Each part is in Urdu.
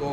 2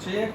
6।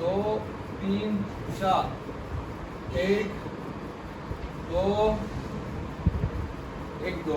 2 3 4, 1 2 1 2,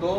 2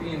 3,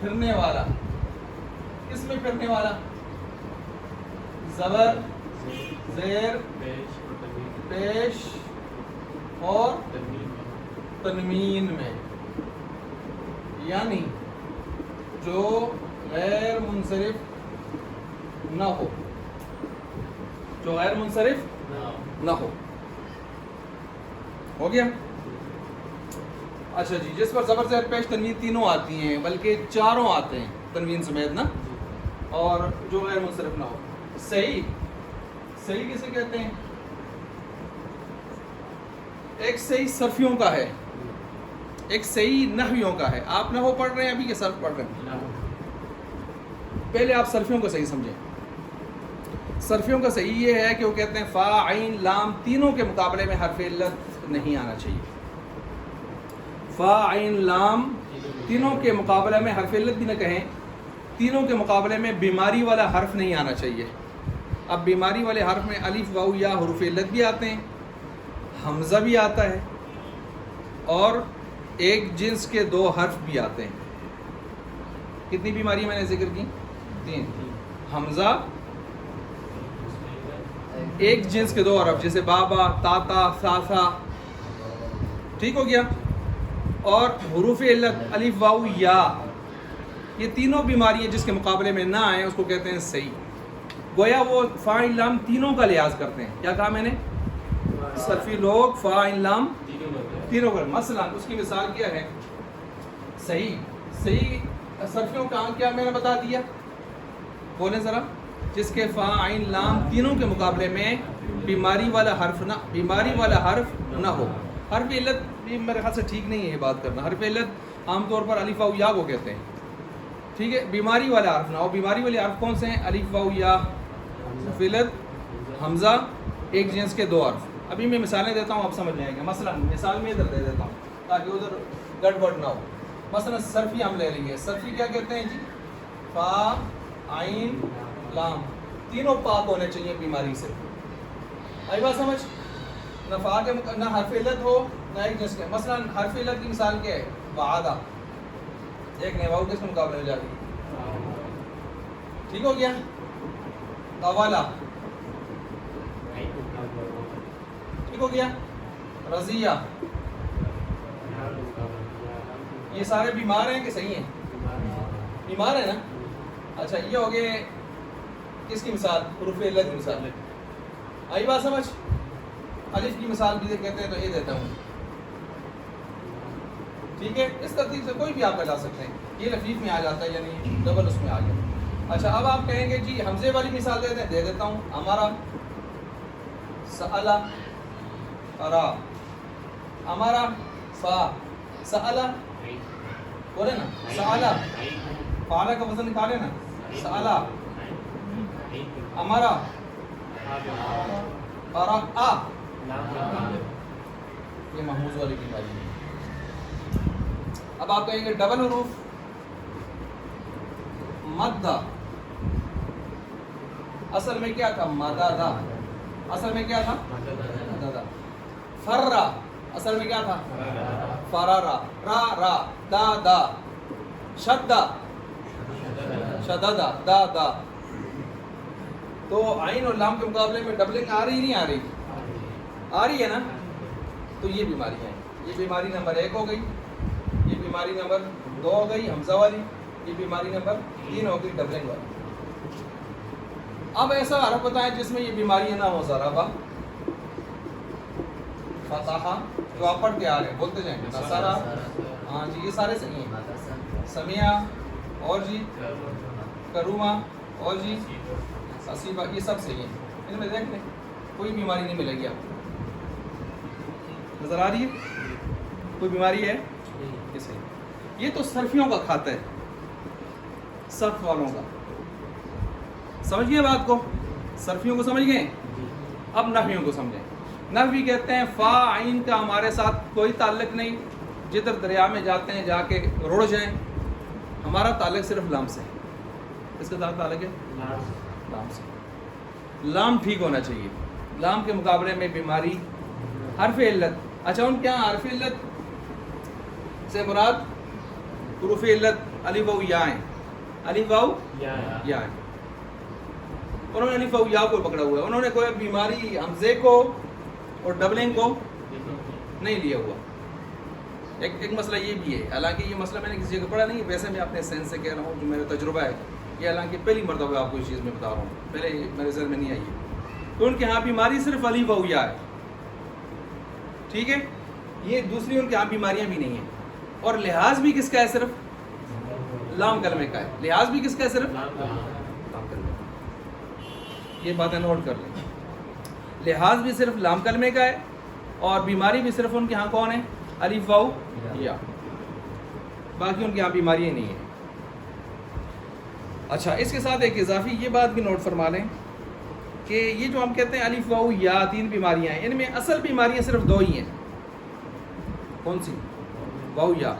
پھرنے والا. کس میں پھرنے والا؟ زبر، زیر، پیش اور تنوین میں. یعنی جو غیر منصرف نہ ہو، جو غیر منصرف نہ ہو. ہو گیا؟ اچھا جی، جس پر زبر، زیر، پیش، تنوین تینوں آتی ہیں، بلکہ چاروں آتے ہیں تنوین سمیت نا، اور جو غیر منصرف نہ ہو. صحیح، صحیح کسے کہتے ہیں؟ ایک صحیح صرفیوں کا ہے، ایک صحیح نحویوں کا ہے. آپ نحو پڑھ رہے ہیں ابھی کہ صرف پڑھ رہے ہیں؟ پہلے آپ صرفیوں کو صحیح سمجھیں. صرفیوں کا صحیح یہ ہے کہ وہ کہتے ہیں فا، عین، لام تینوں کے مقابلے میں حرف علت نہیں آنا چاہیے. فا، عین، لام تینوں کے مقابلے میں، حرف علت بھی نہ کہیں، تینوں کے مقابلے میں بیماری والا حرف نہیں آنا چاہیے. اب بیماری والے حرف میں الف، واو، یا حروف علت بھی آتے ہیں، حمزہ بھی آتا ہے، اور ایک جنس کے دو حرف بھی آتے ہیں. کتنی بیماری میں نے ذکر کی؟ 3. حمزہ، ایک جنس کے دو حرف جیسے بابا، تاتا، ساسا، ٹھیک ہو گیا، اور حروف علت الف، واو، یا. یہ تینوں بیماریاں جس کے مقابلے میں نہ آئیں اس کو کہتے ہیں صحیح. گویا وہ فاعل لام تینوں کا لحاظ کرتے ہیں. کیا کہا میں نے؟ صرفی لوگ فاعل لام تینوں کا. مثلا اس کی مثال کیا ہے؟ صحیح. صحیح صرفیوں کا کیا میں نے بتا دیا، بولیں ذرا. جس کے فا، عین، لام تینوں کے مقابلے میں بیماری والا حرف نہ ہو. حرف علت بھی میرے خیال سے ٹھیک نہیں ہے یہ بات کرنا. حرف علت عام طور پر الف، واو، یا کو کہتے ہیں، ٹھیک ہے. بیماری والا حرف نہ ہو. بیماری والے حرف کون سے ہیں؟ الف، واو، یا، حرف علت، حمزہ، ایک جنس کے دو حرف. ابھی میں مثالیں دیتا ہوں، آپ سمجھ جائیں گے. مثلا مثال میں ادھر دے دیتا ہوں تاکہ ادھر گڑبڑ نہ ہو. مثلا صرفی ہم لے لیں گے. صرفی کیا کہتے ہیں جی؟ فا، عین، لام تینوں پاک ہونے چاہیے بیماری سے. آئی بات سمجھ؟ نہ فا کے نہ حرف علت ہو نہ ایک جنس کے. مثلا حرف علت کی مثال کیا ہے؟ وعدہ. ایک نے واؤ کس کے مقابلے میں جاتی ہے؟ ٹھیک ہو گیا. طوالا، ٹھیک ہو گیا. رضیہ. یہ سارے بیمار ہیں کہ صحیح ہیں؟ بیمار ہیں نا. اچھا یہ ہو گئے کس کی مثال؟ حروف علت کی مثال. آئی بات سمجھ؟ الف کی مثال بھی کہتے ہیں تو یہ دیتا ہوں، ٹھیک ہے. اس ترتیب سے کوئی بھی آپ لگا سکتے ہیں. یہ لفیف میں آ جاتا ہے، یعنی ڈبل اس میں آ گیا. اچھا اب آپ کہیں گے جی حمزے والی مثال دے دیتا ہوں. ہمارا سألا، را، ہمارا فا، سألا، بولے نا سألا، فعلا کا وزن نکالے نا. سألا، ہمارا قرأ، یہ محموز والی کی بات ہے. اب آپ کہیں گے ڈبل حروف مدہ، اصل میں کیا تھا؟ مددا. اصل میں کیا تھا؟ مددا. فرا، اصل میں کیا تھا؟ فرارا. را، را، دا، دا. شدہ، شددا، دا، دا. تو عین اور لام کے مقابلے میں ڈبلنگ آ رہی نہیں آ رہی؟ آ رہی ہے نا. تو یہ بیماریاں ہیں. یہ بیماری نمبر 1 ہو گئی، یہ بیماری نمبر 2 ہو گئی حمزہ والی، یہ بیماری نمبر 3 ہو گئی ڈبلنگ والی. اب ایسا حرف بتائیں جس میں یہ بیماریاں نہ ہو. ضربہ، فتح، جو آپ پڑھ کے آ رہے ہیں بولتے جائیں. نصرہ، ہاں جی یہ سارے صحیح ہیں. سمیع، اور جی کروما، اور جی حسیبہ، یہ سب صحیح ہیں. ان میں دیکھ لیں کوئی بیماری نہیں ملے گی. آپ نظر آ رہی ہے کوئی بیماری ہے؟ یہ تو صرفیوں کا کھاتا ہے، صرف والوں کا. سمجھ گئے بات کو؟ صرفیوں کو سمجھ گئے. اب نحویوں کو سمجھیں. نحوی کہتے ہیں فا، عین کا ہمارے ساتھ کوئی تعلق نہیں. جدھر دریا میں جاتے ہیں جا کے رڑ جائیں. ہمارا تعلق صرف لام سے. اس کے ساتھ تعلق ہے لام سے. لام ٹھیک ہونا چاہیے. لام کے مقابلے میں بیماری حرف علت. اچھا ان کیا حرف علت سے مراد حروف علت الف واو یا ہیں، الف واو یا ہیں. انہوں نے الف واو یا کو پکڑا ہوا ہے، انہوں نے کوئی بیماری حمزے کو اور ڈبلنگ کو نہیں لیا ہوا. ایک مسئلہ یہ بھی ہے، حالانکہ یہ مسئلہ میں نے کسی جگہ پڑھا نہیں ہے، ویسے میں اپنے سینس سے کہہ رہا ہوں جو میرا تجربہ ہے، یہ حالانکہ پہلی مرتبہ آپ کو اس چیز میں بتا رہا ہوں، پہلے میرے ذہن میں نہیں آئی ہے. تو ان کے ہاں بیماری صرف الف واو یا ہے، ٹھیک ہے. یہ دوسری ان کے ہاں بیماریاں بھی نہیں ہیں. اور لحاظ بھی کس کا ہے؟ صرف لام کلمے کا ہے. لحاظ بھی کس کا ہے؟ صرف لام کلمے کا. یہ باتیں نوٹ کر لیں. لحاظ بھی صرف لام کلمے کا ہے اور بیماری بھی صرف ان کے ہاں کون ہے؟ الف واو یا. باقی ان کے یہاں بیماریاں نہیں ہیں. اچھا، اس کے ساتھ ایک اضافی یہ بات بھی نوٹ فرما لیں کہ یہ جو ہم کہتے ہیں الف واو یا 3 بیماریاں ہیں، ان میں اصل بیماریاں صرف 2 ہی ہیں. کون سی؟ واو یا.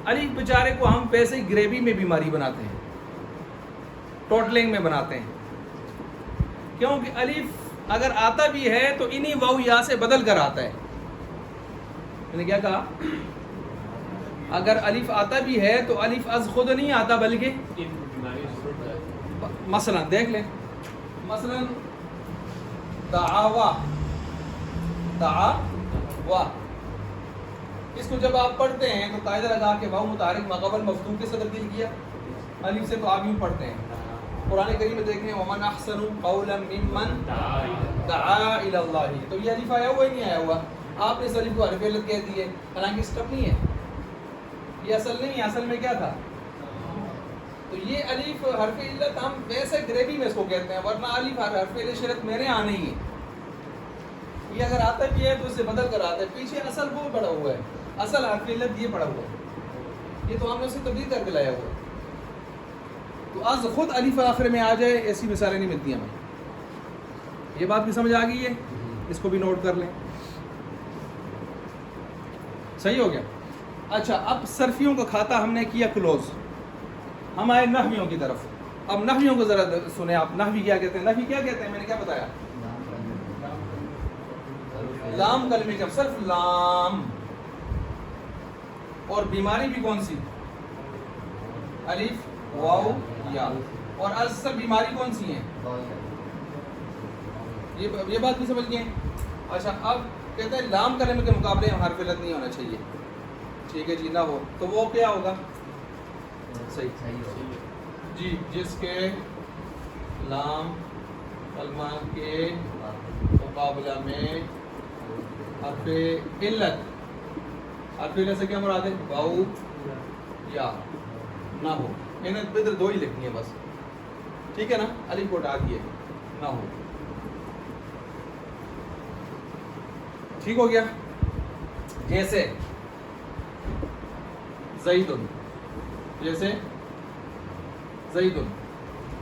الف بیچارے کو ہم ویسے ہی گریوی میں بیماری بناتے ہیں، ٹوٹلنگ میں بناتے ہیں، کیونکہ الف اگر آتا بھی ہے تو انہی واو یا سے بدل کر آتا ہے. میں نے کیا کہا؟ اگر الف آتا بھی ہے تو الف از خود نہیں آتا، بلکہ مثلا دیکھ لیں، مثلا دعوا، دعوا، اس کو جب آپ پڑھتے ہیں تو قاعدہ لگا کے واو متحرک ماقبل مفتوح کس سے تبدیل کیا؟ الف سے. تو آپ یوں پڑھتے ہیں. قرآن کریم میں دیکھیں ومن احسن قولا ممن دعا الی اللہ، تو یہ الف آیا ہوا ہی نہیں آیا ہوا. آپ نے اس الف کو حرف علت کہہ دی ہے، حالانکہ اسٹپ نہیں ہے، یہ اصل نہیں ہے. اصل میں کیا تھا؟ تو یہ الف حرف علت ہم ویسے گریوی میں اس کو کہتے ہیں، ورنہ الف حرف علت میرے یہاں نہیں ہے. یہ اگر آتا بھی ہے تو اس سے بدل کر آتا ہے. پیچھے اصل وہ پڑا ہوا ہے، اصل حرف علت یہ پڑا ہوا ہے، یہ تو ہم نے اسے تبدیل کر کے لایا ہوا ہے. تو از خود الف آخر میں آ جائے ایسی مثالیں نہیں ملتی ہمیں. یہ بات بھی سمجھ آ گئی ہے، اس کو بھی نوٹ کر لیں. صحیح ہو گیا. اچھا، اب صرفیوں کا کھاتا ہم نے کیا کلوز، ہم آئے نحویوں کی طرف. اب نحویوں کو ذرا سنیں آپ. نحوی کیا کہتے ہیں؟ نحوی کیا کہتے ہیں؟ میں نے کیا بتایا؟ لام کلمے کا، صرف لام. اور بیماری بھی کون سی؟ الف واو یا. اور اصل بیماری کون سی ہیں؟ یہ بات بھی سمجھ گئے. اچھا، اب کہتے ہیں لام کلمے کے مقابلے میں حرف علت نہیں ہونا چاہیے. ٹھیک ہے جی، نہ ہو تو وہ کیا ہوگا؟ صحیح جی. جس کے لام کلمہ کے مقابلہ میں حرف علت، حرف علت سے کیا مراد ہے؟ واو یا نہ ہو. انہیں ادھر 2 ہی لکھنی ہے بس، ٹھیک ہے نا؟ الف کو ہٹا دیے، نہ ہو. ٹھیک ہو گیا. جیسے زیدن، جیسے زیدن،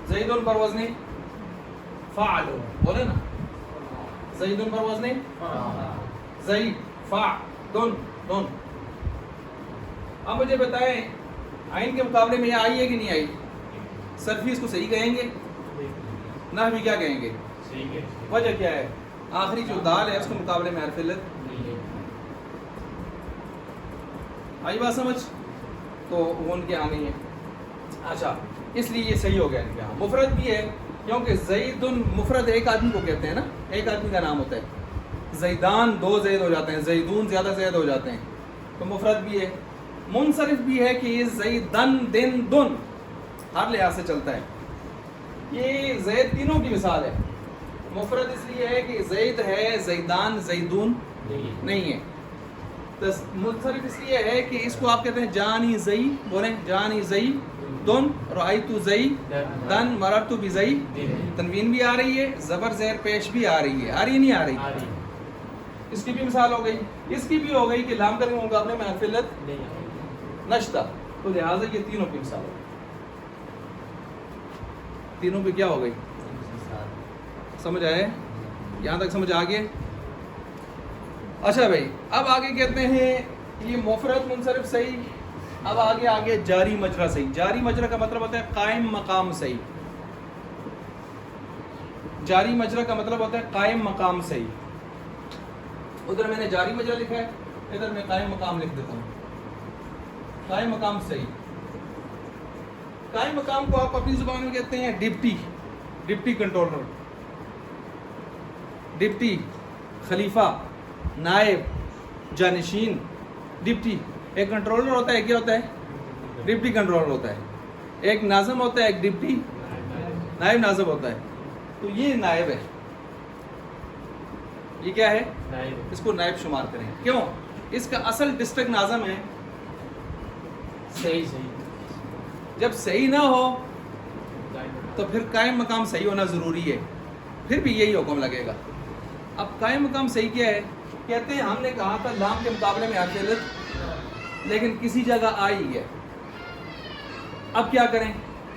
زیدن پر وزن فاعل، بولے نا، زیدن پر وزن زید فاعل دن. اب مجھے بتائیں عین کے مقابلے میں یہ آئی ہے کہ نہیں آئی؟ صرفی اس کو صحیح کہیں گے، نحوی کیا کہیں گے؟ وجہ کیا ہے؟ آخری جو دال ہے اس کے مقابلے میں حرف علت آئی. بات سمجھ؟ تو وہ ان کے یہاں نہیں ہے. اچھا، اس لیے یہ صحیح ہو گیا ان کے یہاں. مفرد بھی ہے، کیونکہ زیدن مفرد ایک آدمی کو کہتے ہیں نا، ایک آدمی کا نام ہوتا ہے. زیدان 2 زید ہو جاتے ہیں، زیدون زیادہ زید ہو جاتے ہیں، تو مفرد بھی ہے. منصرف بھی ہے کہ یہ زیدن دن دن ہر لحاظ سے چلتا ہے. یہ زید تینوں کی مثال ہے. مفرد اس لیے ہے کہ زید ہے، زیدان زیدون نہیں ہے. منصرف اس لیے ہے کہ اس کو آپ کہتے ہیں جانی زئی، بولیں جانی زئی دن، رأیت زئی دن، مررت بزئی. تنوین بھی آ رہی ہے، زبر زیر پیش بھی آ رہی ہے. آ رہی نہیں آ رہی؟ اس کی بھی مثال ہو گئی. اس کی بھی ہو گئی کہ لام کلمے مقابلے میں حرف علت نشتا. تو لہٰذا یہ تینوں کی مثال ہو گئی. تینوں پہ کیا ہو گئی؟ سمجھ آئے؟ یہاں تک سمجھ آ گئے؟ اچھا بھائی، اب آگے کہتے ہیں یہ مفرد منصرف صحیح. اب آگے جاری مجرا صحیح. جاری مجرا کا مطلب ہوتا ہے قائم مقام صحیح. جاری مجرا کا مطلب ہوتا ہے قائم مقام صحیح. ادھر میں نے جاری مجرا لکھا ہے، ادھر میں قائم مقام لکھ دیتا ہوں. قائم مقام صحیح. قائم مقام کو آپ اپنی زبان میں کہتے ہیں ڈپٹی کنٹرولر، ڈپٹی، خلیفہ، نائب، جانشین، ڈپٹی۔ ایک کنٹرولر ہوتا ہے، کیا ہوتا ہے؟ ڈپٹی کنٹرولر ہوتا ہے۔ ایک ناظم ہوتا ہے، ایک ڈپٹی نائب ناظم ہوتا ہے۔ تو یہ نائب ہے، یہ کیا ہے؟ اس کو نائب شمار کریں۔ کیوں؟ اس کا اصل ڈسٹرکٹ ناظم ہے صحیح۔ جب صحیح نہ ہو تو پھر قائم مقام صحیح ہونا ضروری ہے، پھر بھی یہی حکم لگے گا۔ اب قائم مقام صحیح کیا ہے؟ کہتے ہیں ہم نے کہا تھا لام کے مقابلے میں حرف علت، لیکن کسی جگہ آئی ہے، اب کیا کریں؟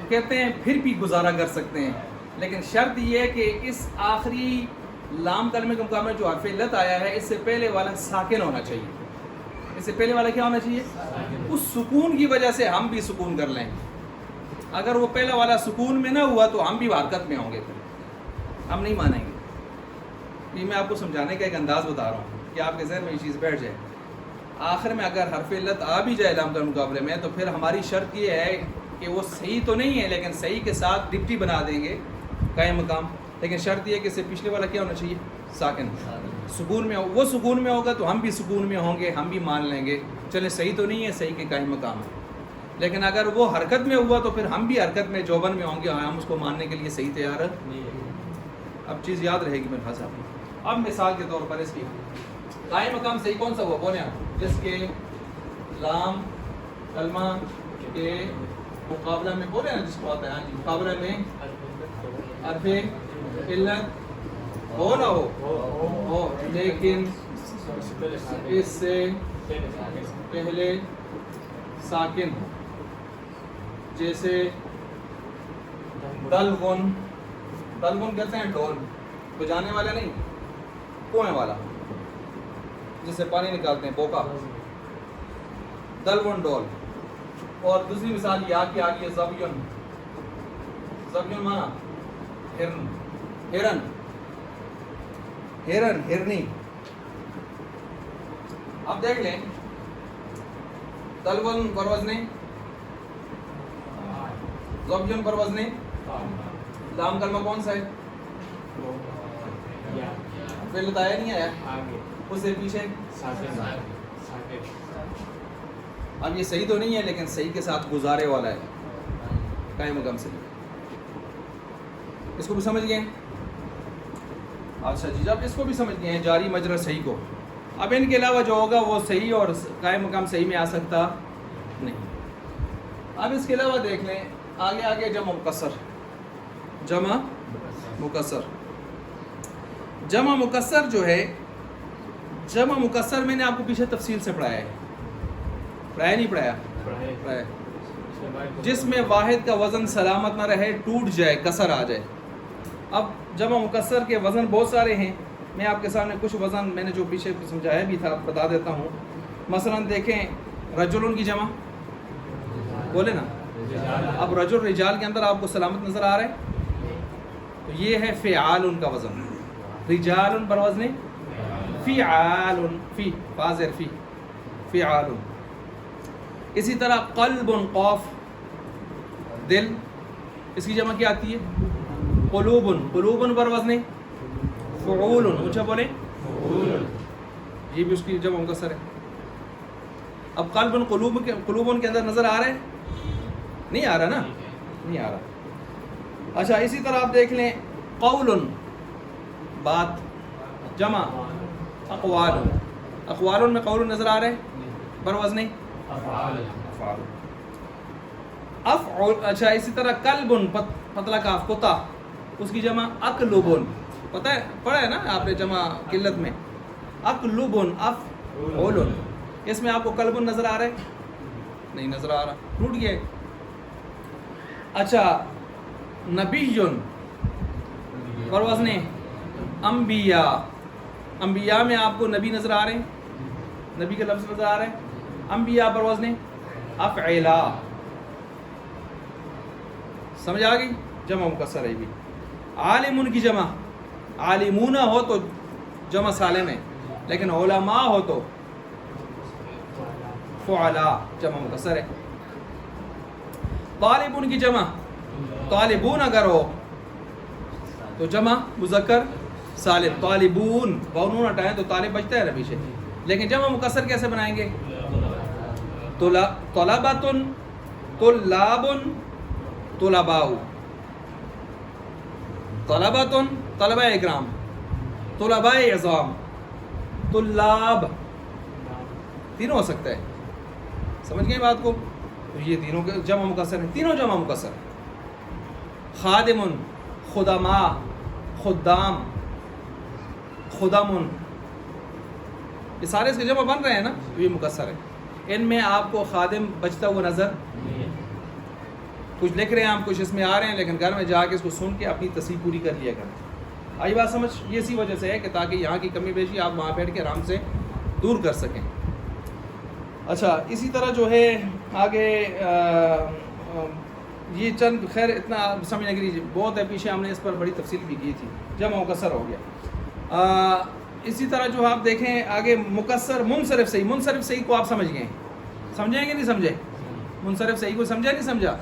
کہتے ہیں پھر بھی گزارا کر سکتے ہیں، لیکن شرط یہ ہے کہ اس آخری لام کلمے کے مقابلے میں جو حرف علت آیا ہے، اس سے پہلے والا ساکن ہونا چاہیے۔ اس سے پہلے والا کیا ہونا چاہیے؟ اس سکون کی وجہ سے ہم بھی سکون کر لیں۔ اگر وہ پہلا والا سکون میں نہ ہوا تو ہم بھی حرکت میں ہوں گے، پھر ہم نہیں مانیں گے۔ یہ میں آپ کو سمجھانے کا ایک انداز بتا رہا ہوں کہ آپ کے ذہن میں یہ چیز بیٹھ جائے۔ آخر میں اگر حرف علت آ بھی جائے لام کے مقابلے میں، تو پھر ہماری شرط یہ ہے کہ وہ صحیح تو نہیں ہے، لیکن صحیح کے ساتھ ڈپٹی بنا دیں گے قائم مقام، لیکن شرط یہ ہے کہ اس سے پچھلے والا کیا ہونا چاہیے؟ ساکن، سکون میں ہو۔ وہ سکون میں ہوگا تو ہم بھی سکون میں ہوں گے، ہم بھی مان لیں گے چلے صحیح تو نہیں ہے، صحیح کے قائم مقام ہے۔ لیکن اگر وہ حرکت میں ہوا تو پھر ہم بھی حرکت میں جوبن میں ہوں گے، ہم اس کو ماننے کے لیے صحیح تیار نہیں ہے۔ اب چیز یاد رہے گی میرے خیال سے۔ اب مثال کے طور پر اس کی قائم مقام صحیح کون سا ہوا بولیں آپ؟ جس کے لام کلمہ کے مقابلہ میں بولے نا، جس کو آتا ہے ہاں جی، مقابلہ میں حرف علت ہو نہ ہو، لیکن اس سے پہلے ساکن ہو، جیسے دلغن۔ دلغن کہتے ہیں ڈھول، بجانے والا نہیں، کنویں والا جس سے پانی نکالتے ہیں، بوکا، دلغن ڈھول۔ اور دوسری مثال یا کی آ گئی ہے زبیون۔ زبیون مانا ہرن، ہرن، ہرن، ہرنی۔ اب دیکھ لیں دلغن پر وزن، زبیون پر وزن، لام کلمہ کون سا ہے؟ فعل بتایا نہیں آیا، اس سے پیچھے۔ اب یہ صحیح تو نہیں ہے، لیکن صحیح کے ساتھ گزارے والا ہے، قائم مقام سے۔ اس کو بھی سمجھ گئے؟ اچھا جی، جب اس کو بھی سمجھ گئے ہیں جاری مجرا صحیح کو، اب ان کے علاوہ جو ہوگا وہ صحیح اور قائم مقام صحیح میں آ سکتا نہیں۔ اب اس کے علاوہ دیکھ لیں آگے جمع مکسر۔ جمع مکسر، جمع مکسر جو ہے، جمع مکسر میں نے آپ کو پیچھے تفصیل سے پڑھایا ہے، پڑھایا نہیں پڑھایا؟ جس میں واحد کا وزن سلامت نہ رہے، ٹوٹ جائے، کسر آ جائے۔ اب جمع مکسر کے وزن بہت سارے ہیں، میں آپ کے سامنے کچھ وزن میں نے جو پیچھے سمجھایا بھی تھا بتا دیتا ہوں۔ مثلا دیکھیں رجلن کی جمع بولے نا، اب رجل رجال کے اندر آپ کو سلامت نظر آ رہا ہے، تو یہ ہے فعال کا وزن، رجال پر وزن فعال، فی فاضر، فی فعال۔ اسی طرح قلب، قوف، دل، اس کی جمع کیا آتی ہے؟ قلوب، قلوب پر وزن فعول، اونچا بولیں، یہ بھی اس کی جمع مکسر ہے۔ اب قلب قلوب کے اندر نظر آ رہا ہے؟ نہیں آ رہا نا، نہیں آ رہا۔ اچھا اسی طرح آپ دیکھ لیں قول، بات، جمع اقوال، اقوال میں قول نظر آ رہے ہیں، بر وزن افعال۔ افعل۔ اچھا اسی طرح قلب، پتلا کاف، کتا، اس کی جمع اقلب، پتہ ہے پڑھا ہے نا آپ نے جمع قلت میں، اقلب، افعل۔ اس میں آپ کو قلب نظر آ رہا ہے؟ نہیں نظر آ رہا، ٹوٹ گیا۔ اچھا نبی پر وزن انبیاء، انبیاء میں آپ کو نبی نظر آ رہے ہیں، نبی کا لفظ نظر آ رہا ہے، انبیاء پر وزن افعلا۔ سمجھ آ گئی؟ جمع مکسر ہے بھی۔ عالمون کی جمع، عالمون ہو تو جمع سالم ہے، لیکن علماء ہو تو فعلا، جمع مکسر ہے۔ طالبون کی جمع طالبون اگر ہو تو جمع مذکر سالم، طالبون بونون ہٹائیں تو طالب بچتا ہے نا پیچھے، لیکن جمع مکسر کیسے بنائیں گے؟ طلباتن طلابن طلباء، طلباتن طلبہ اکرام، طلباء عظام، طلاب، تینوں ہو سکتا ہے، سمجھ گئے بات کو؟ تو یہ تینوں کے جمع مکسر ہیں، تینوں جمع مکسر ہیں۔ خادمن، خدماء، خدام، خدمن، یہ سارے اس کے جمع بن رہے ہیں نا، تو یہ مکسر ہے۔ ان میں آپ کو خادم بچتا ہوا نظر، کچھ لکھ رہے ہیں آپ، کچھ اس میں آ رہے ہیں، لیکن گھر میں جا کے اس کو سن کے اپنی تصحیح پوری کر لیا کریں۔ آئی بات سمجھ؟ یہ اسی وجہ سے ہے کہ تاکہ یہاں کی کمی بیشی آپ وہاں بیٹھ کے آرام سے دور کر سکیں۔ اچھا، اسی طرح جو ہے آگے یہ چند، خیر اتنا سمجھنے کے لیے بہت ہے، پیچھے ہم نے اس پر بڑی تفصیل بھی کی تھی، جمع مکسر ہو گیا۔ اسی طرح جو آپ دیکھیں آگے مکسر منصرف صحیح، منصرف صحیح کو آپ سمجھ گئے، سمجھیں گے نہیں سمجھے؟ منصرف صحیح کو سمجھا نہیں سمجھا؟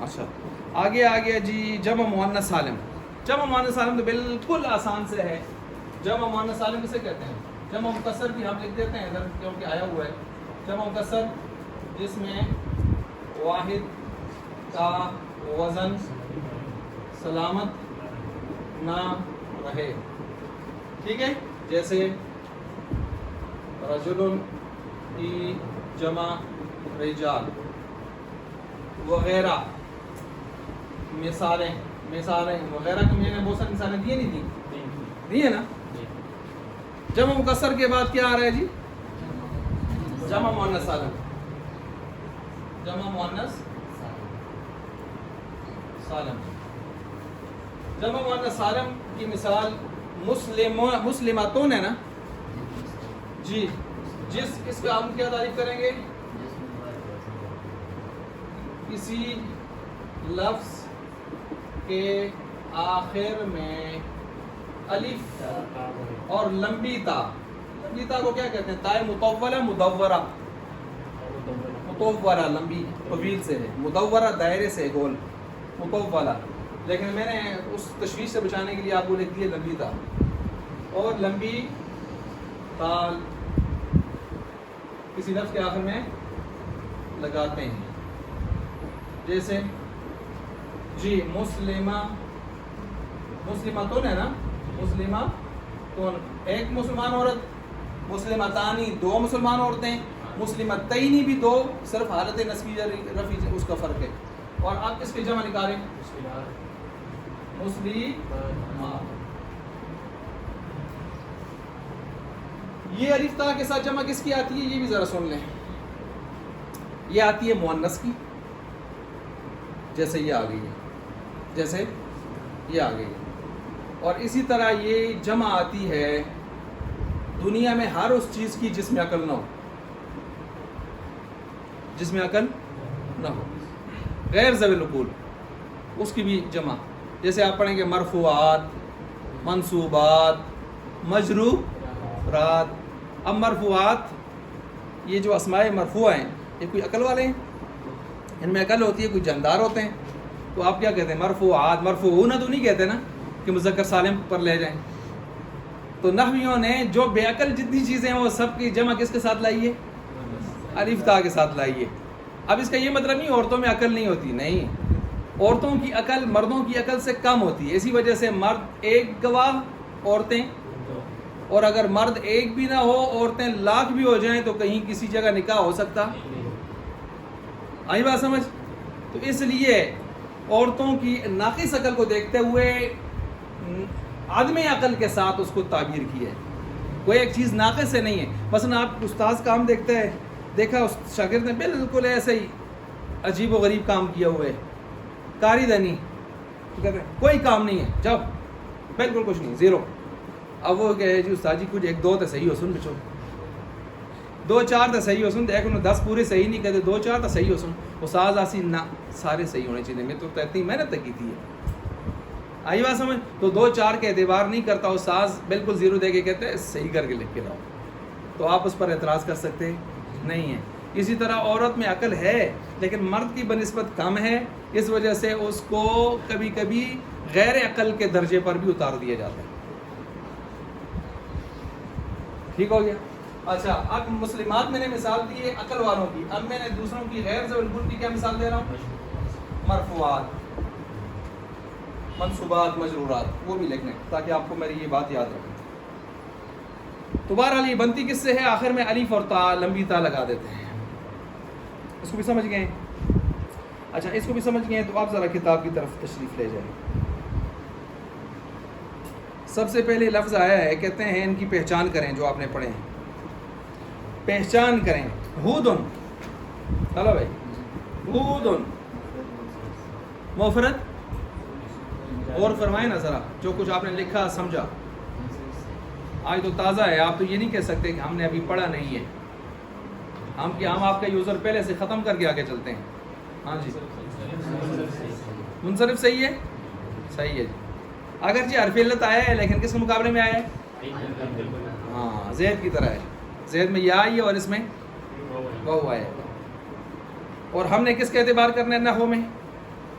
اچھا، آگے آ گیا جی جمع مؤنث سالم۔ جمع مؤنث سالم تو بالکل آسان سے ہے۔ جمع مؤنث سالم کسے کہتے ہیں؟ جمع مکسر بھی ہم لکھ دیتے ہیں ادھر کیونکہ آیا ہوا ہے، جمع مکسر جس میں واحد کا وزن سلامت نہ رہے، ٹھیک ہے؟ جیسے رجل کی جمع رجال وغیرہ، مثالیں وغیرہ کی میں نے بہت ساری مثالیں دی نہیں تھی، دی ہے نا؟ جمع مکسر کے بعد کیا آ رہا ہے جی؟ جمع مؤنث سالم۔ جمع مؤنث سالم، جمع مؤنث سالم کی مثال مسلماتون ہے نا جی، جس اس کا ہم کیا تعریف کریں گے؟ کسی لفظ کے آخر میں الف اور لمبی تا، لمبی تا کو کیا کہتے ہیں؟ تائے مطولہ مدورہ، مطولہ لمبی طویل سے ہے، مدورہ دائرے سے گول، مطولہ، لیکن میں نے اس تشویش سے بچانے کے لیے آپ کو لکھ دی ہے لمبی تا۔ اور لمبی تال کسی لفظ کے آخر میں لگاتے ہیں، جیسے جی مسلمہ، مسلماتون ہے نا، مسلماتون ایک مسلمان عورت، مسلمتانی دو مسلمان عورتیں، مسلمتینی بھی دو، صرف حالت نسبی رفع اس کا فرق ہے۔ اور آپ اس کے جمع نکالیں، مسلمات۔ یہ الف تا کے ساتھ جمع کس کی آتی ہے؟ یہ بھی ذرا سن لیں، یہ آتی ہے مؤنث کی، جیسے یہ آ گئی ہے، جیسے یہ آ گئی ہے۔ اور اسی طرح یہ جمع آتی ہے دنیا میں ہر اس چیز کی جس میں عقل نہ ہو، جس میں عقل نہ ہو، غیر ذوی العقول، اس کی بھی جمع، جیسے آپ پڑھیں گے مرفوعات، منصوبات، مجرورات۔ اب مرفوعات، یہ جو اسماء مرفوع ہیں، یہ کوئی عقل والے ہیں؟ ان میں عقل ہوتی ہے، کوئی جاندار ہوتے ہیں، تو آپ کیا کہتے ہیں؟ مرفوعات، مرفوعون تو نہیں کہتے نا کہ مذکر سالم پر لے جائیں۔ تو نحویوں نے جو بے عقل جتنی چیزیں ہیں وہ سب کی جمع کس کے ساتھ لائی ہے؟ الف تا کے ساتھ لائی ہے۔ اب اس کا یہ مطلب نہیں عورتوں میں عقل نہیں ہوتی، نہیں، عورتوں کی عقل مردوں کی عقل سے کم ہوتی ہے، اسی وجہ سے مرد ایک گواہ، عورتیں، اور اگر مرد ایک بھی نہ ہو، عورتیں لاکھ بھی ہو جائیں تو کہیں کسی جگہ نکاح ہو سکتا؟ آئی بات سمجھ؟ تو اس لیے عورتوں کی ناقص عقل کو دیکھتے ہوئے عدم عقل کے ساتھ اس کو تعبیر کیا ہے، کوئی ایک چیز ناقص سے نہیں ہے۔ مثلا آپ استاذ کام دیکھتے ہیں، دیکھا اس شاگرد نے بالکل ایسے ہی عجیب و غریب کام کیا ہوا ہے، کاری دنی، کوئی کام نہیں ہے، جاؤ، بالکل کچھ نہیں، زیرو۔ اب وہ کہے جی استاد جی کچھ ایک دو تو صحیح ہو سن بچو، دو چار تو صحیح ہو سن، دیکھ انہوں 10 پورے صحیح نہیں کہتے، 2 4 تو صحیح ہو سن، استاد آسی نہ سارے صحیح ہونے چاہیے، میں تو اتنی محنت کی تھی۔ آئی بات سمجھ؟ تو 2 4 کے اعتبار نہیں کرتا استاد، بالکل زیرو دے کے کہتے ہیں صحیح کر کے لکھ کے لاؤ، تو آپ اس پر اعتراض کر سکتے نہیں ہیں۔ اسی طرح عورت میں عقل ہے لیکن مرد کی بنسبت کم ہے، اس وجہ سے اس کو کبھی کبھی غیر عقل کے درجے پر بھی اتار دیا جاتا ہے. ٹھیک ہو گیا. اچھا اب مسلمات میں نے مثال دی ہے عقل والوں کی، اب میں نے دوسروں کی غیر ذوی القوہ کی کیا مثال دے رہا ہوں؟ مرفوعات، منصوبات، مجرورات، وہ بھی لکھنے تاکہ آپ کو میری یہ بات یاد رکھے. تو بہرحال یہ بنتی کس سے ہے؟ آخر میں الف اور تا، لمبی تا لگا دیتے ہیں. اس کو بھی سمجھ گئے؟ اچھا اس کو بھی سمجھ گئے تو آپ ذرا کتاب کی طرف تشریف لے جائیں. سب سے پہلے لفظ آیا ہے، کہتے ہیں ان کی پہچان کریں، جو آپ نے پڑھے ہیں پہچان کریں. ہودن، چلو بھائی، ہودن مفرد، اور فرمائیں نا ذرا جو کچھ آپ نے لکھا سمجھا. آج تو تازہ ہے، آپ تو یہ نہیں کہہ سکتے کہ ہم نے ابھی پڑھا نہیں ہے. ہم آپ کا یوزر پہلے سے ختم کر کے آگے چلتے ہیں. ہاں جی منصرف صحیح ہے، صحیح ہے جی. اگرچہ حرف علت آیا ہے لیکن کس کے مقابلے میں آیا ہے؟ ہاں زید کی طرح ہے. زید میں یا آئی ہے اور اس میں واو آیا ہے. اور ہم نے کس کا اعتبار کرنا ہے نحو میں؟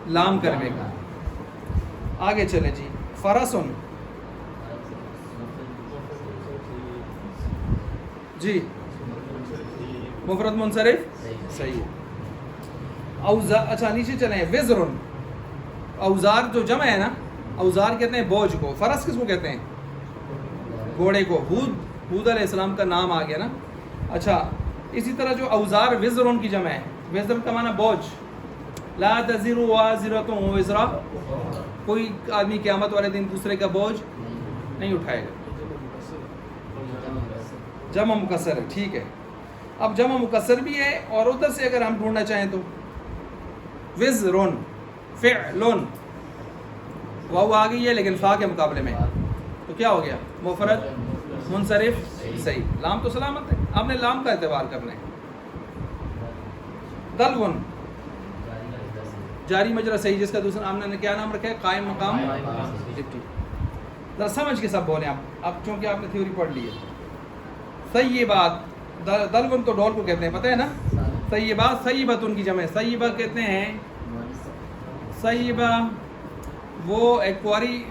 لام کرنے کا. آگے چلیں جی. فرسن، جی مفرد منصرف صحیح ہے. اوزار، اچھا نیچے چلیں. وزرن، اوزار جو جمع ہے نا، اوزار کہتے ہیں بوجھ کو. فرس کس کو کہتے ہیں؟ گھوڑے کو. ہود علیہ السلام کا نام آ گیا نا. اچھا اسی طرح جو اوزار وزرن کی جمع ہے، وزر کا معنی بوجھ. لا تزر وازرۃ وزر، کوئی آدمی قیامت والے دن دوسرے کا بوجھ نہیں اٹھائے گا. جمع مکسر ہے، ٹھیک ہے. اب جمع مکسر بھی ہے اور ادھر سے اگر ہم ڈھونڈنا چاہیں تو وزرن فعلن، واو آ گئی ہے لیکن فا کے مقابلے میں، تو کیا ہو گیا؟ مفرد منصرف صحیح. لام تو سلامت ہے، آپ نے لام کا اعتبار کرنا ہے. دلون، جاری مجرا صحیح، جس کا دوسرا آپ نے کیا نام رکھا ہے؟ قائم مقام. ذرا سمجھ کے سب بولیں آپ، اب چونکہ آپ نے تھیوری پڑھ لی ہے. طیبات، دلون تو ڈول کو کہتے ہیں، پتہ ہے نا. طیبات، طیبۃ ان کی جمع ہے. طیبہ کہتے ہیں، طیبہ وہ ایک کنواری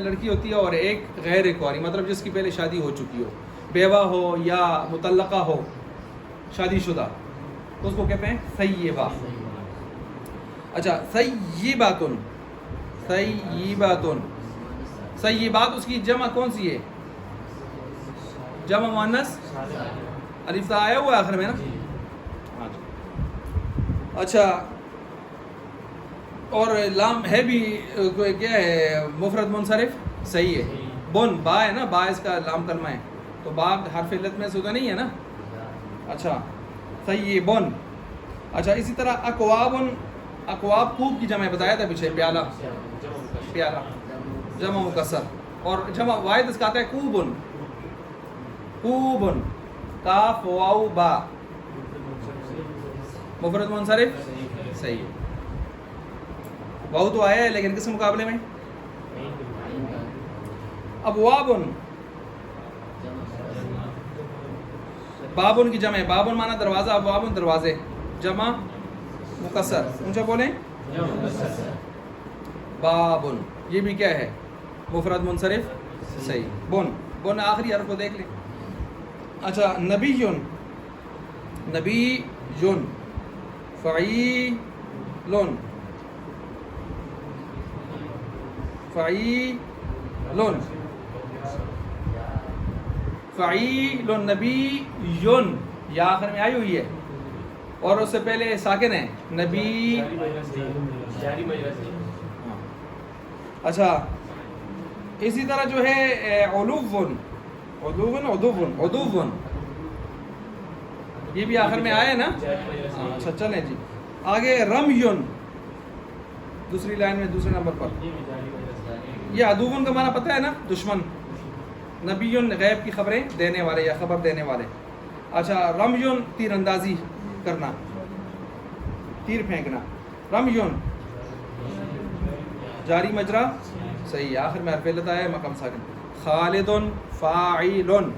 لڑکی ہوتی ہے اور ایک غیر کنواری، مطلب جس کی پہلے شادی ہو چکی ہو، بیوہ ہو یا مطلقہ ہو، شادی شدہ، تو اس کو کہتے ہیں طیبہ. اچھا طیباتن، طیباتن، طیبات اس کی جمع کون سی ہے؟ جمع مؤنث الف تا آیا ہوا ہے آخر میں نا. اچھا اور لام ہے بھی کیا ہے؟ مفرد منصرف صحیح ہے. بن، با ہے نا، با اس کا لام کلمہ ہے، تو با حرف علت میں سے تو نہیں ہے نا. اچھا طیبن. اچھا اسی طرح اکوابن، اکواب خوب کی جمع بتایا تھا پیچھے، پیالہ، پیالہ جمع مکسر. اور جمع واحد اس کا آتا ہے کوبن، کوبن، کاف واو با، مفرد منصرف صحیح. واو تو آیا ہے لیکن کس مقابلے میں؟ ابوابن، بابن کی جمع ہے، بابن مانا دروازہ، ابوابن دروازے، جمع مکسر. اونچا بولیں. بابن، یہ بھی کیا ہے؟ مفرد منصرف صحیح. بن، بن آخری حرف کو دیکھ لیں. اچھا نبیٌ، نبیٌ، فعیلٌ، فعیلٌ، فعیلٌ، نبیٌ، یا آخر میں آئی ہوئی ہے اور اس سے پہلے ساکن ہے، نبی. اچھا اسی طرح جو ہے علوٌ، عدوٌ، عدوٌ، عدوٌ، یہ بھی آخر میں آیا نا. اچھا چلیں جی آگے. رمیٌ، دوسری لائن میں دوسرے نمبر پر. یہ عدوٌ کا معنی پتہ ہے نا، دشمن. نبیٌ غیب کی خبریں دینے والے یا خبر دینے والے. اچھا رمیٌ تیر اندازی کرنا، تیر پھینکنا. رمیٌ جاری مجرا صحیح، آخر میں حرف علت آیا ہے، مقام ساکن. خالدٌ فاعلٌ،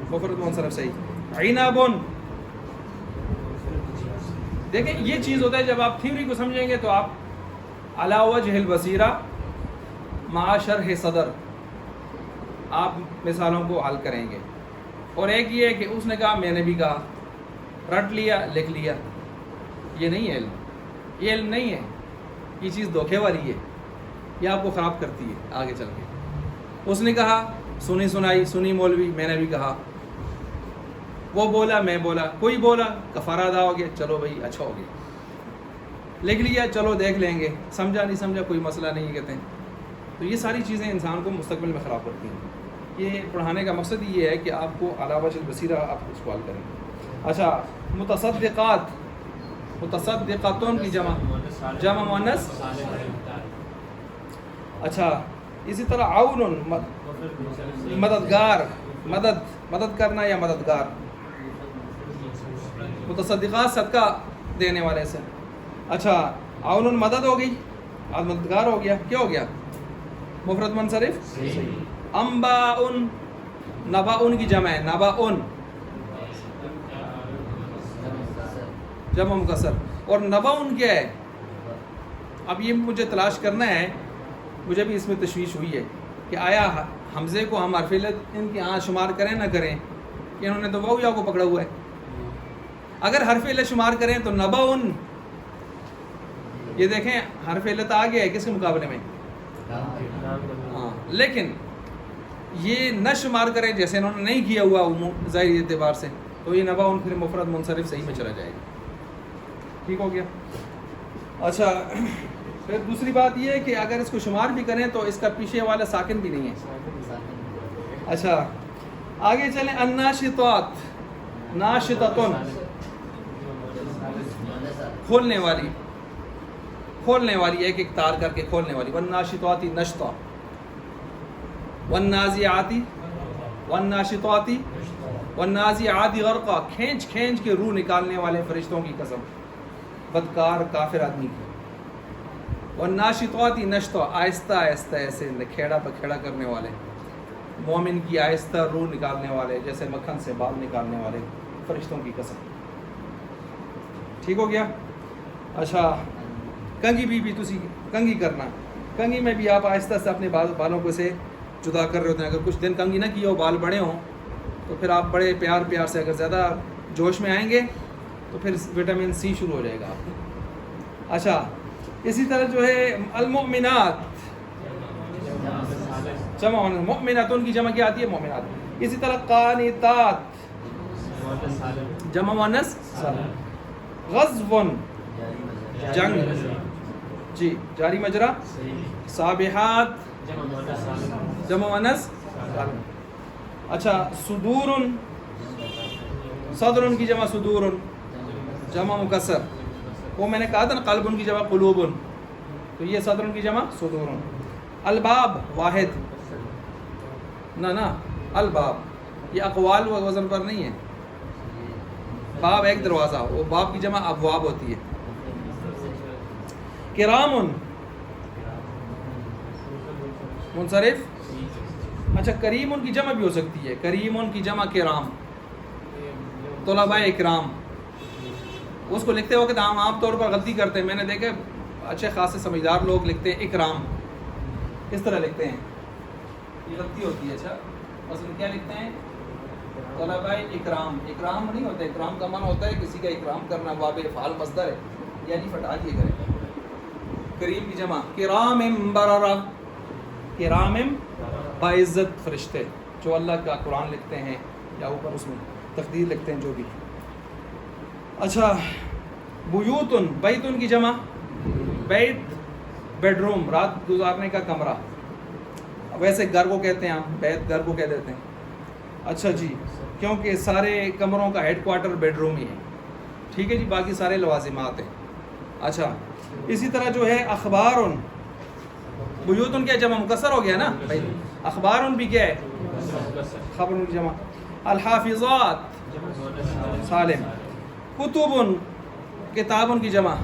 مفرد منصرف صحیح. عنب. دیکھیں یہ چیز ہوتا ہے جب آپ تھیوری کو سمجھیں گے تو آپ علی وجہ البصیرہ مع شرح صدر آپ مثالوں کو حل کریں گے. اور ایک یہ ہے کہ اس نے کہا میں نے بھی کہا، رٹ لیا لکھ لیا، یہ نہیں ہے علم. یہ علم نہیں ہے، یہ چیز دھوکے والی ہے، یہ آپ کو خراب کرتی ہے آگے چل کے. اس نے کہا سنی سنائی، سنی مولوی، میں نے بھی کہا، وہ بولا میں بولا، کوئی بولا کفارہ ادا ہو گیا، چلو بھائی اچھا ہو گیا، لکھ لیا چلو دیکھ لیں گے، سمجھا نہیں سمجھا کوئی مسئلہ نہیں کہتے ہیں. تو یہ ساری چیزیں انسان کو مستقبل میں خراب کرتی ہیں. یہ پڑھانے کا مقصد یہ ہے کہ آپ کو علی وجہ البصیرہ آپ کو سوال کریں. اچھا متصدقات، متصدقاتون کی جمع مؤنث. اچھا اسی طرح عون، مددگار، مدد کرنا یا مددگار. متصدقات صدقہ دینے والے سے. اچھا عون مدد ہو گئی، آج مددگار ہو گیا، کیا ہو گیا؟ مفرد منصرف. انباء، نباء کی جمع ہے، نباء جمع مکسر. اور نباء کیا ہے؟ اب یہ مجھے تلاش کرنا ہے، مجھے بھی اس میں تشویش ہوئی ہے کہ آیا حمزے کو ہم حرف علت ان کے ہاں شمار کریں نہ کریں، کہ انہوں نے تو واو یا کو پکڑا ہوا ہے. اگر حرف علت شمار کریں تو نباء، یہ دیکھیں حرف علت آ گیا ہے کس کے مقابلے میں؟ ہاں. لیکن یہ نہ شمار کریں جیسے انہوں نے نہیں کیا ہوا ظاہری اعتبار سے، تو یہ نباء پھر مفرد منصرف صحیح میں چلا جائے گا. ٹھیک ہو گیا. اچھا پھر دوسری بات یہ ہے کہ اگر اس کو شمار بھی کریں تو اس کا پیچھے والا ساکن بھی نہیں ہے. اچھا آگے چلیں. الناشطات، ناشطتن کھولنے والی، کھولنے والی، ایک ایک تار کر کے کھولنے والی. والناشطات نشطا، والنازعات، والناشطات، والنازعات غرقا، کھینچ کھینچ کے روح نکالنے والے فرشتوں کی قسم، بدکار کافر آدمی کی. والناشطات نشطا، آہستہ آہستہ ایسے کھیڑا پکھیڑا کرنے والے، مومن کی آہستہ روح نکالنے والے، جیسے مکھن سے بال نکالنے والے فرشتوں کی قسم. ٹھیک ہو گیا. اچھا کنگھی بھی تسی کنگھی کرنا، کنگھی میں بھی آپ آہستہ سے اپنے بالوں کو سے جدا کر رہے ہوتے ہیں. اگر کچھ دن کنگھی نہ کی ہو، بال بڑے ہوں، تو پھر آپ بڑے پیار سے، اگر زیادہ جوش میں آئیں گے تو پھر وٹامن سی شروع ہو جائے گا آپ کو. اچھا اسی طرح جو ہے المؤمنات جمع، مؤمنات ان کی جمع کیا آتی ہے؟ مومنات. اسی طرح قانتات جمع مؤنث. غزو جنگ، جی جاری مجرا. سابحات جمع مؤنث. اچھا صدور، صدر کی جمع صدور جمع مکسر. وہ میں نے کہا تھا نا قلب کی جمع قلوب، تو یہ صدر کی جمع صدور. الباب واحد، نہ الباب یہ اقوال و وزن پر نہیں ہے. باب ایک دروازہ، وہ باب کی جمع ابواب ہوتی ہے. کرام منصرف. اچھا کریم کی جمع بھی ہو سکتی ہے، کریم کی جمع کرام. طلباء اکرام، اس کو لکھتے وقت ہم عام طور پر غلطی کرتے ہیں. میں نے دیکھا اچھے خاصے سمجھدار لوگ لکھتے ہیں اکرام، اس طرح لکھتے ہیں، یہ غلطی ہوتی ہے. اچھا مثلا کیا لکھتے ہیں؟ طلباء اکرام. اکرام نہیں ہوتا، اکرام کا معنی ہوتا ہے کسی کا اکرام کرنا، باب فعال مصدر ہے، یعنی پھٹا دیے کریں. کریم کی جمع کرام بررہ، کرام باعزت فرشتے جو اللہ کا قرآن لکھتے ہیں یا اوپر اس میں تقدیر لکھتے ہیں جو بھی. اچھا بیوتن، بیتن کی جمع بیت بیڈ روم، رات گزارنے کا کمرہ. ویسے گھر کو کہتے ہیں ہم، بیت گھر کو کہہ دیتے ہیں. اچھا جی کیونکہ سارے کمروں کا ہیڈ کوارٹر بیڈ روم ہی ہے. ٹھیک ہے جی، باقی سارے لوازمات ہیں. اچھا اسی طرح جو ہے اخبارن، بیوتن کیا جمع مکسر ہو گیا نا، اخبارن بھی کیا ہے؟ خبرن کی جمع. الحافظات سالم. کتب، کتابن کی جمع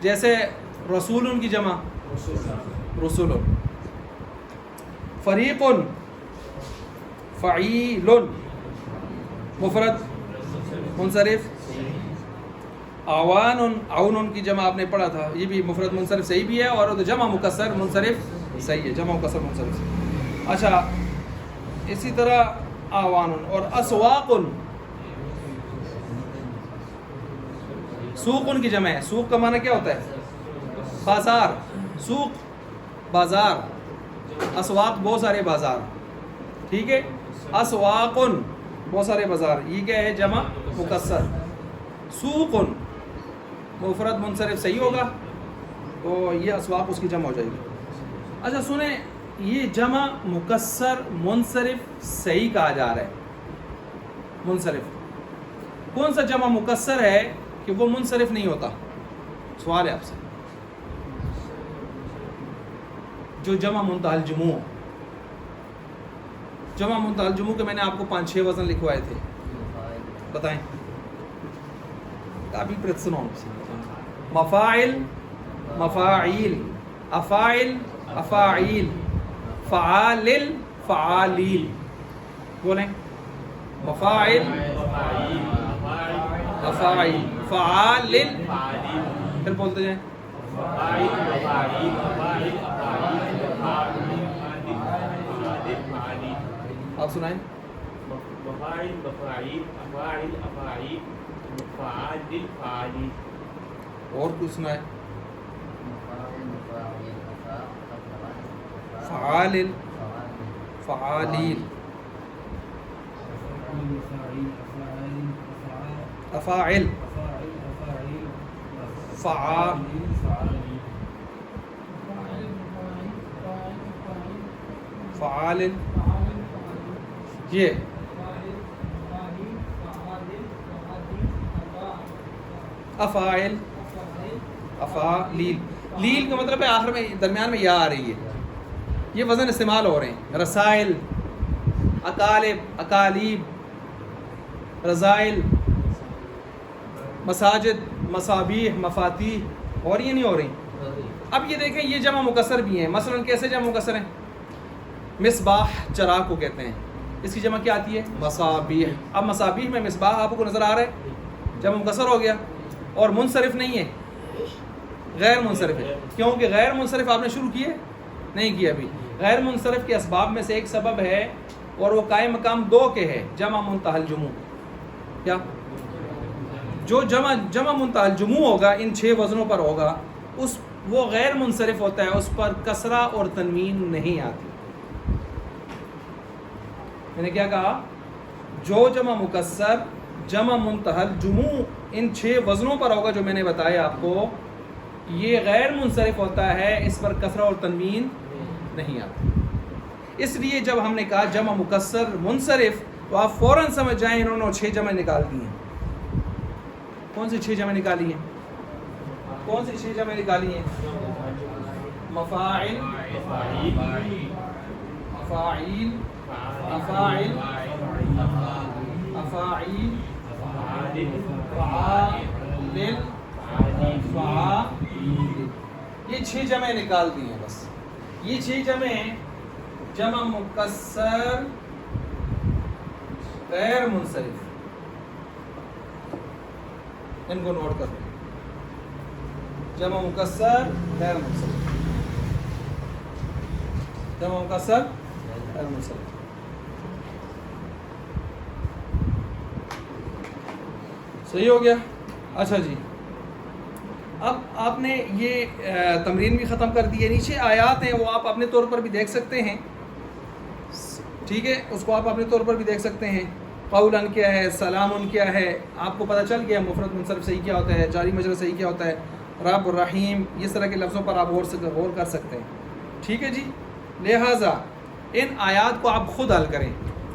جیسے رسول کی جمع رسول. فریق، فعیل مفرد منصرف. اعوان عون کی جمع آپ نے پڑھا تھا, یہ بھی مفرد منصرف صحیح بھی ہے, اور جمع مکسر منصرف صحیح ہے, جمع مکسر منصرف. اچھا اسی طرح اعوان اور اسواق, سوق کی جمع ہے. سوق کا معنی کیا ہوتا ہے؟ بازار. سوق بازار, اسواق بہت سارے بازار, ٹھیک ہے. اسواق بہت سارے بازار, یہ کیا ہے؟ جمع مکسر. سوق مفرد منصرف صحیح ہوگا, تو یہ اسواق اس کی جمع ہو جائے گی. اچھا سنیں, یہ جمع مکسر منصرف صحیح کہا جا رہا ہے. منصرف کون سا جمع مکسر ہے کہ وہ منصرف نہیں ہوتا؟ سوال ہے آپ سے. جو جمع منتہی الجموع, جمع منتہی الجموع کے میں نے آپ کو 5-6 وزن لکھوائے تھے, بتائیں. کافی پرسنون. مفاعل مفاعیل, افاعل افاعیل, فعالل فعالیل. بولیں. مفاعل افاعیل فعالل, پھر بولتے جائیں. آپ سنائیں. اور کچھ سنائیں. فعالل فعالیل, افاعل فعالل, یہ افاعل افالیل. لیل کا مطلب ہے آخر میں درمیان میں یا آ رہی ہے. یہ وزن استعمال ہو رہے ہیں. رسائل, اکالب, اکالیب, رضائل, مساجد, مصابیح, مفاتیح, اور یہ نہیں ہو رہی. اب یہ دیکھیں یہ جمع مکسر بھی ہیں. مثلا کیسے جمع مکسر ہیں؟ مصباح چراغ کو کہتے ہیں, اس کی جمع کیا آتی ہے؟ مصابیح. اب مصابیح میں مصباح آپ کو نظر آ رہا ہے, جمع مکسر ہو گیا, اور منصرف نہیں ہے, غیر منصرف ہے. کیونکہ غیر منصرف آپ نے شروع کیے نہیں کیا ابھی. غیر منصرف کے اسباب میں سے ایک سبب ہے, اور وہ قائم مقام 2 کے ہے, جمع منتہی الجموع. کیا؟ جو جمع منتہی الجموع ہوگا ان 6 وزنوں پر ہوگا, وہ غیر منصرف ہوتا ہے, اس پر کسرہ اور تنوین نہیں آتی. میں نے کیا کہا؟ جو جمع مکسر جمع منتہی الجموع ان 6 وزنوں پر ہوگا جو میں نے بتایا آپ کو, یہ غیر منصرف ہوتا ہے, اس پر کسرہ اور تنوین نہیں آتی. اس لیے جب ہم نے کہا جمع مکسر منصرف, تو آپ فوراً سمجھ جائیں انہوں نے 6 جمع نکال دی ہیں. کون سی 6 جمع نکالی ہیں؟ کون سی 6 جمع نکالی ہیں؟ مفاعل افاعیل افاعل افاعیل فعالل فعالیل. یہ 6 جمع نکال دی ہیں بس. یہ 6 جمع مکسر غیر منصرف, ان کو نوٹ کر لیں. جمع مکسر غیر منصرف, جمع مکسر غیر منصرف. صحیح ہو گیا. اچھا جی, اب آپ نے یہ تمرین بھی ختم کر دی ہے. نیچے آیات ہیں وہ آپ اپنے طور پر بھی دیکھ سکتے ہیں, ٹھیک ہے, اس کو آپ اپنے طور پر بھی دیکھ سکتے ہیں. قولن کیا ہے, سلامن کیا ہے, آپ کو پتہ چل گیا. مفرد منصرف صحیح کیا ہوتا ہے, جاری مجرور صحیح کیا ہوتا ہے, رب الرحیم, اس طرح کے لفظوں پر آپ غور کر سکتے ہیں. ٹھیک ہے جی. لہٰذا ان آیات کو آپ خود حل کریں,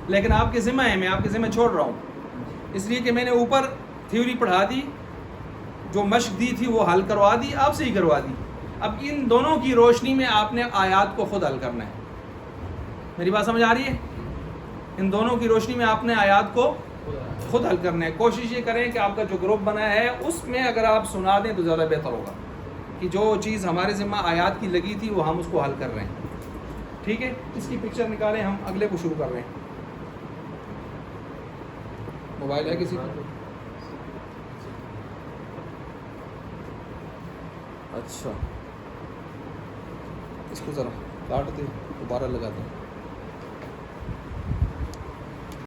لیکن آپ کے ذمہ ہے, میں آپ کے ذمہ چھوڑ رہا ہوں, اس لیے کہ میں نے اوپر تھیوری پڑھا دی, جو مشق دی تھی وہ حل کروا دی, آپ سے ہی کروا دی. اب ان دونوں کی روشنی میں آپ نے آیات کو خود حل کرنا ہے. میری بات سمجھ آ رہی ہے؟ ان دونوں کی روشنی میں آپ نے آیات کو خود حل کرنا ہے. کوشش یہ کریں کہ آپ کا جو گروپ بنا ہے اس میں اگر آپ سنا دیں تو زیادہ بہتر ہوگا, کہ جو چیز ہمارے ذمہ آیات کی لگی تھی وہ ہم اس کو حل کر رہے ہیں. ٹھیک ہے, اس کی پکچر نکالیں, ہم اگلے کو شروع کر رہے ہیں. موبائل ہے کسی کو؟ اچھا اس کو ذرا کاٹ دے دوبارہ لگا دیں.